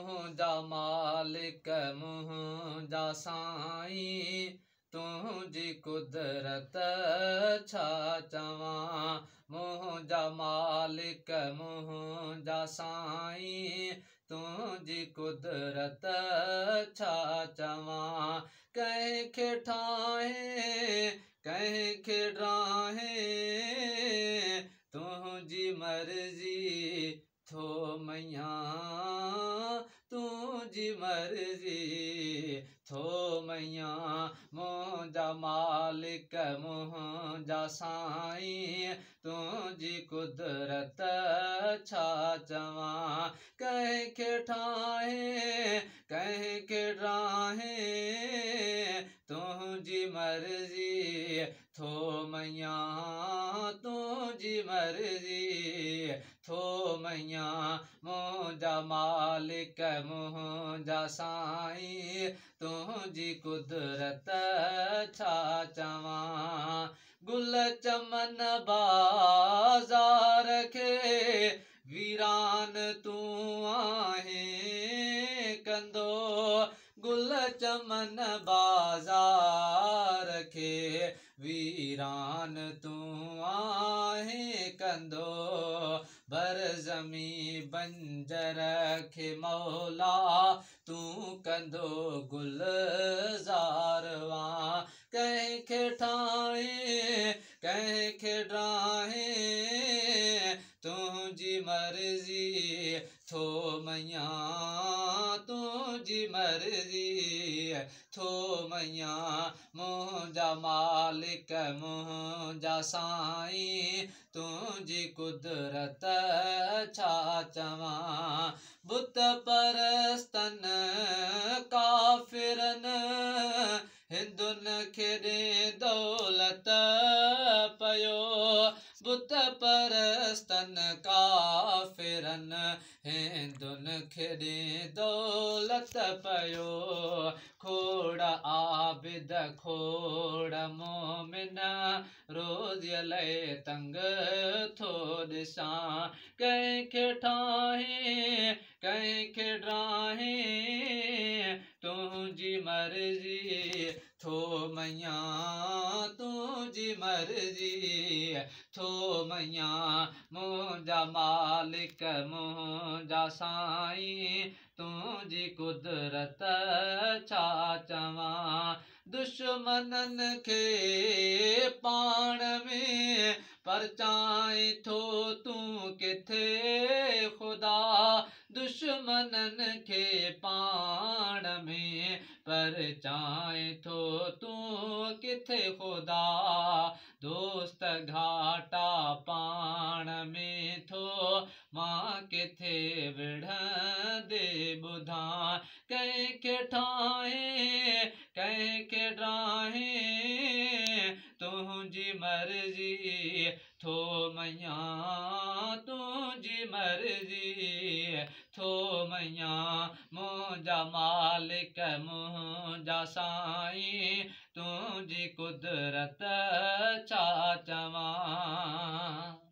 मुंहिंजा मालिक मुंहिंजा साईं तुंहिंजी कुदरत छा चवां। मुंहिंजा मालिक मुंहिंजा साईं तुंहिंजी कुदरत छा चवां। कंहिंखे ठाहे कंहिंखे ड्राहे तुंहिंजी मर्ज़ी थो मैया तुंहिंजी मर्ज़ी थो मैया। मुंहिंजा मालिक मुंहिंजा साईं तुंहिंजी कुदरत छा चवां। कंहिंखे ठाहे कंहिंखे ड्राहे तुंहिंजी मर्ज़ी थो मैया तुंहिंजी मर्ज़ी थो मैया। मुंहिंजा मालिक मुंहिंजा साईं तुंहिंजी कुदरत छा चवां। गुल चमन बाज़ार खे वीरान तूं आहीं कंदो। गुल चमन बाज़ार खे वीरान तूं आहीं कंदो। बरज़मी बंजर खे मौला तूं कंदो गुलज़ारवा। कंहिंखे ठाहे कंहिंखे ड्राहे तुंहिंजी मर्ज़ी थो मैया तुंहिंजी मर्ज़ी थो मैया। मुंहिंजा मालिक मुंहिंजा साईं तुंहिंजी कुदरत छा चवां। बुत परस्तन काफ़िरनि हिंदुनि खे ॾे दौलत पयो। बुत परस्तन काफ़िरनि हिंदुनि खे ॾे दौलत पयो। खोड़ आबिद खोड़ मोमिन रोज़ीअ लाइ तंग थो ॾिसां। कंहिंखे ठाहे कंहिंखे ड्राहे तुंहिंजी मर्ज़ी थो मैया तुंहिंजी मर्ज़ी थो मैया। मुंहिंजा मालिक मुंहिंजा साईं तुंहिंजी कुदरत छा चवां। दुश्मननि खे पाण में परचाए थो तूं किथे ख़ुदा। दुश्मननि खे पाण में परचाए थो तूं किथे ख़ुदा। दोस्त घाटा पाण में थो मां किथे विढ़ंदे ॿुधां। कंहिंखे ठाहे कंहिंखे ड्राहे तुंहिंजी मर्ज़ी थो मैया तुंहिंजी मर्ज़ी थो मैया। मुंहिंजा मालिक मुंहिंजा साईं तुंहिंजी कुदरत छा चवां।